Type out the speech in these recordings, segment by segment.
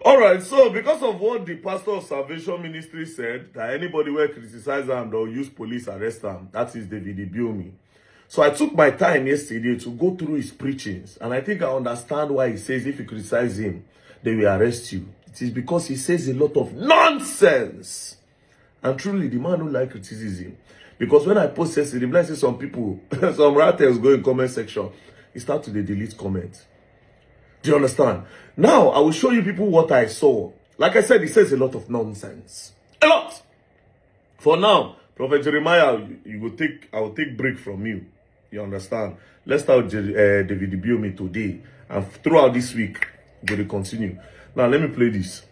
All right, so because of what the pastor of Salvation Ministry said, that anybody will criticize him or use police arrest him, that is David Ibiomi. So I took my time yesterday to go through his preachings, and I think I understand why he says if you criticize him, they will arrest you. It is because he says a lot of nonsense. And truly, the man who like criticism. Because when I post yesterday, I see some people, some writers go in comment section, he start to delete comments. Do you understand? Now, I will show you people what I saw. Like I said, he says a lot of nonsense. A lot. For now, Prophet Jeremiah, I will take break from you. You understand? Let's start with David Ibiomi today. And throughout this week, we're going to continue. Now, let me play this.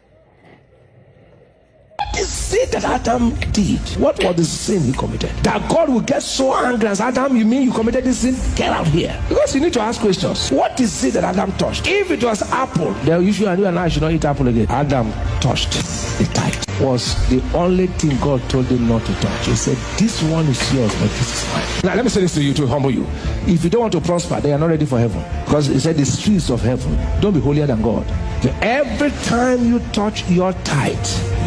The sin that Adam did, what was the sin he committed? That God will get so angry as Adam, you mean you committed this sin? Get out here. Because you need to ask questions. What is it that Adam touched? If it was apple, then you and I should not eat apple again. Adam touched the tithe. Was the only thing God told him not to touch. He said, this one is yours, but this is mine. Now let me say this to you to humble you. If you don't want to prosper, they are not ready for heaven. Because he said the streets of heaven, don't be holier than God. So every time you touch your tithe,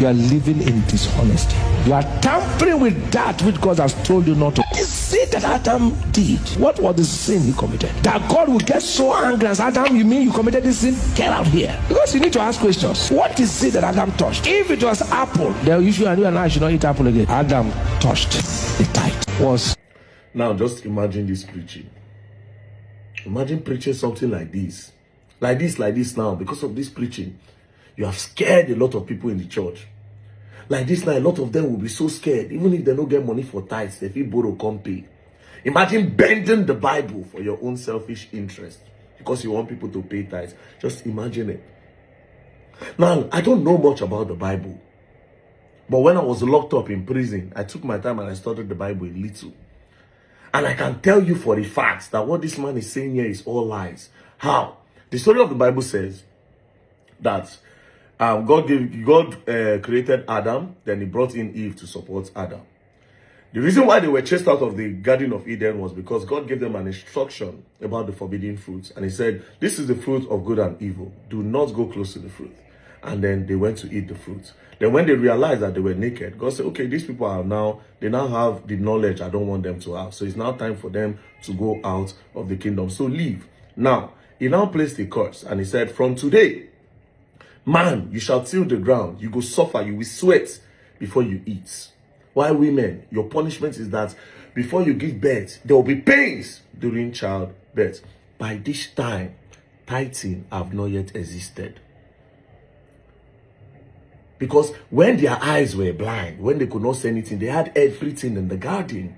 you are living in dishonesty. You are tampering with that which God has told you not to. The sin that Adam did, what was the sin he committed? That God will get so angry as Adam, you mean you committed this sin? Get out here. Because you need to ask questions. What is it that Adam touched? If it was apple, then you and I should not eat apple again. Adam touched the tithe. Was. Now just imagine this preaching. Imagine preaching something like this. Like this now. Because of this preaching, you have scared a lot of people in the church. Like this now, a lot of them will be so scared. Even if they don't get money for tithes, they feel borrow, come pay. Imagine bending the Bible for your own selfish interest. Because you want people to pay tithes. Just imagine it. Now, I don't know much about the Bible. But when I was locked up in prison, I took my time and I studied the Bible a little. And I can tell you for a fact that what this man is saying here is all lies. How? The story of the Bible says that God created Adam, then he brought in Eve to support Adam. The reason why they were chased out of the Garden of Eden was because God gave them an instruction about the forbidden fruits. And he said, this is the fruit of good and evil. Do not go close to the fruit. And then they went to eat the fruit. Then when they realized that they were naked, God said, okay, these people they now have the knowledge I don't want them to have. So it's now time for them to go out of the kingdom. So leave. Now, he now placed a curse. And he said, from today, man, you shall till the ground. You go suffer, you will sweat before you eat. While women, your punishment is that before you give birth, there will be pains during childbirth. By this time, tithing have not yet existed. Because when their eyes were blind, when they could not see anything, they had everything in the garden.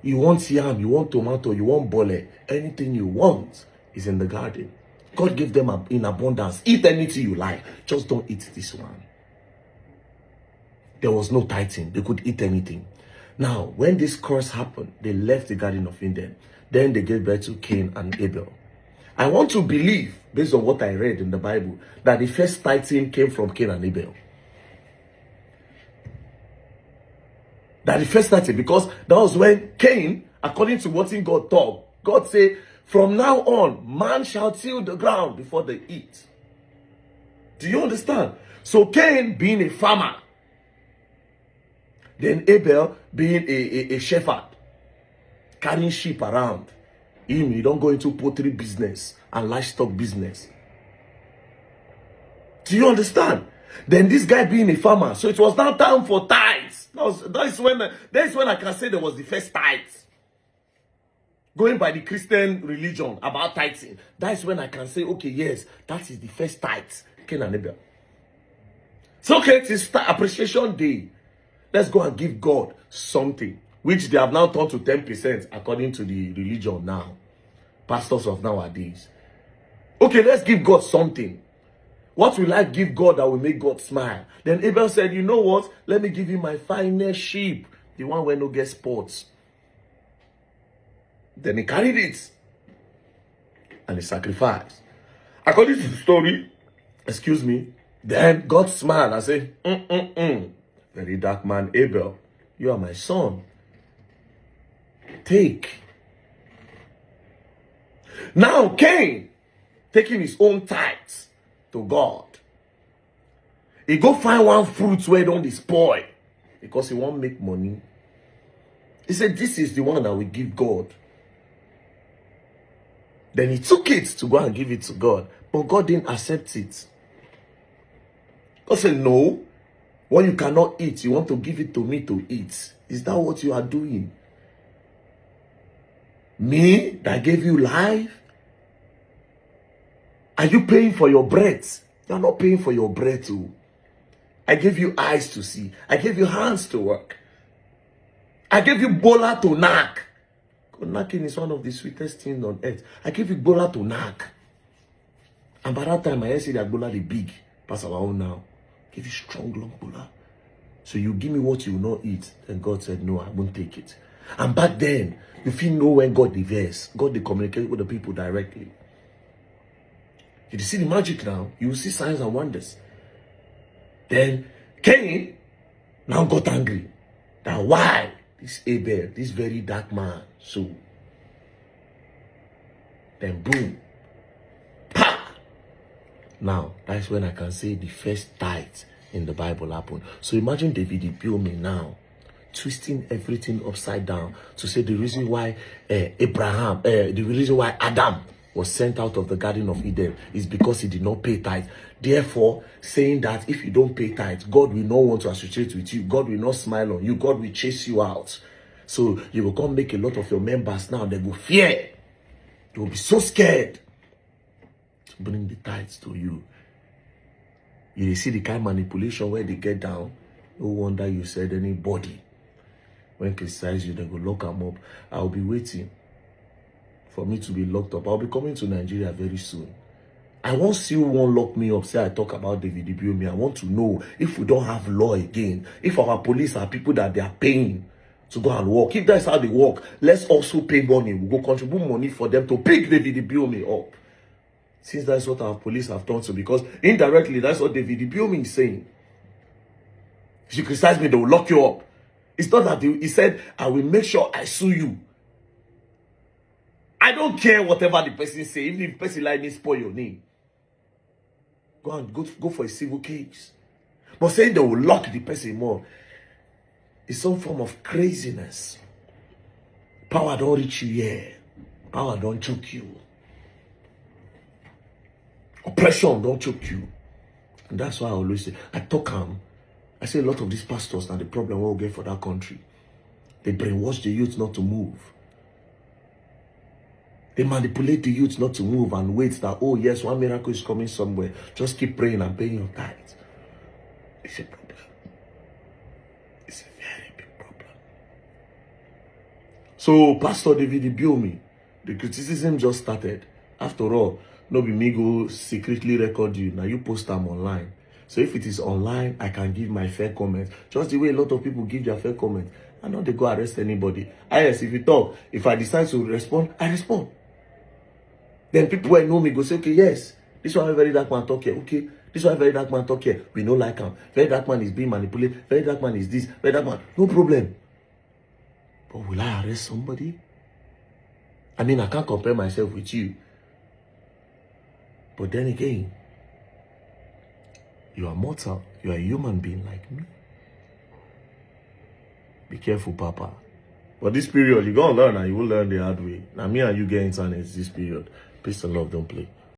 You want yam, you want tomato, you want bole, anything you want is in the garden. God gave them in abundance. Eat anything you like. Just don't eat this one. There was no tithing. They could eat anything. Now, when this curse happened, they left the Garden of Eden. Then they gave birth to Cain and Abel. I want to believe, based on what I read in the Bible, that the first tithing came from Cain and Abel. That the first tithing, because that was when Cain, according to what God taught, God said, from now on, man shall till the ground before they eat. Do you understand? So Cain being a farmer, then Abel being a shepherd, carrying sheep around. You don't go into poultry business and livestock business. Do you understand? Then this guy being a farmer, so it was now time for tithes. That's when I can say there was the first tithes. Going by the Christian religion about tithing, that's when I can say, okay, yes, that is the first tithes, Cain and Abel. So okay, it is appreciation day. Let's go and give God something, which they have now turned to 10% according to the religion now. Pastors of nowadays. Okay, let's give God something. What will I give God that will make God smile? Then Abel said, you know what? Let me give you my finest sheep. The one where no get spots. Then he carried it. And he sacrificed. According to the story, excuse me, then God smiled and said, very dark man, Abel, you are my son. Take. Now Cain, taking his own tithes to God, He go find one fruit where don't spoil because he won't make money. He said, this is the one that we give God. Then he took it to go and give it to God. But God didn't accept it. God said, no. What you cannot eat, you want to give it to me to eat. Is that what you are doing? Me that gave you life? Are you paying for your breath? You are not paying for your breath too. I gave you eyes to see. I gave you hands to work. I gave you bola to knack. Knacking is one of the sweetest things on earth. I gave you bola to knack. And by that time, I see that bola the big. Pass our own now. Give you strong long bola. So you give me what you will not eat. Then God said, no, I won't take it. And back then, if you know when God diverse, God they communicate with the people directly. You see the magic now, you will see signs and wonders. Then Cain now got angry. That why this Abel, this very dark man, so then boom, pa. Now that's when I can say the first tithe in the Bible happened. So imagine David ibiyeomi now twisting everything upside down to say the reason why the reason why Adam was sent out of the Garden of Eden is because he did not pay tithe. Therefore, saying that if you don't pay tithe, God will not want to associate with you. God will not smile on you. God will chase you out. So you will come make a lot of your members now. They will fear. They will be so scared to bring the tithes to you. You see the kind of manipulation where they get down. No wonder you said anybody. When criticize you, they go lock them up. I'll be waiting for me to be locked up. I'll be coming to Nigeria very soon. I won't see who won't lock me up. Say I talk about David ibiyeomi. I want to know if we don't have law again. If our police are people that they are paying to go and work. If that's how they work, let's also pay money. We go contribute money for them to pick David ibiyeomi up. Since that's what our police have done to, because indirectly that's what David ibiyeomi is saying. If you criticize me, they will lock you up. It's not that he said, I will make sure I sue you. I don't care whatever the person say, even if the person like me spoil your name. Go for a civil case. But saying they will lock the person more is some form of craziness. Power don't reach you here. Power don't choke you. Oppression don't choke you. And that's why I always say, I say a lot of these pastors are the problem we'll get for that country. They brainwash the youth not to move. They manipulate the youth not to move and wait that, oh yes, one miracle is coming somewhere. Just keep praying and paying your tithe. It's a problem. It's a very big problem. So, Pastor David ibiyeomi, the criticism just started. After all, no be me go secretly record you. Now you post them online. So if it is online, I can give my fair comment. Just the way a lot of people give their fair comment. I know they go arrest anybody. Yes, if you talk, if I decide to respond, I respond. Then people who know me go say, okay, yes, this one very dark man talk here. Okay, this one very dark man talk here. We don't like him. Very dark man is being manipulated. Very dark man is this. Very dark man. No problem. But will I arrest somebody? I mean, I can't compare myself with you. But then again, you are mortal. You are a human being like me. Be careful, Papa. But this period, you're going to learn and you will learn the hard way. Now, me and you get internet this period. Peace and love, don't play.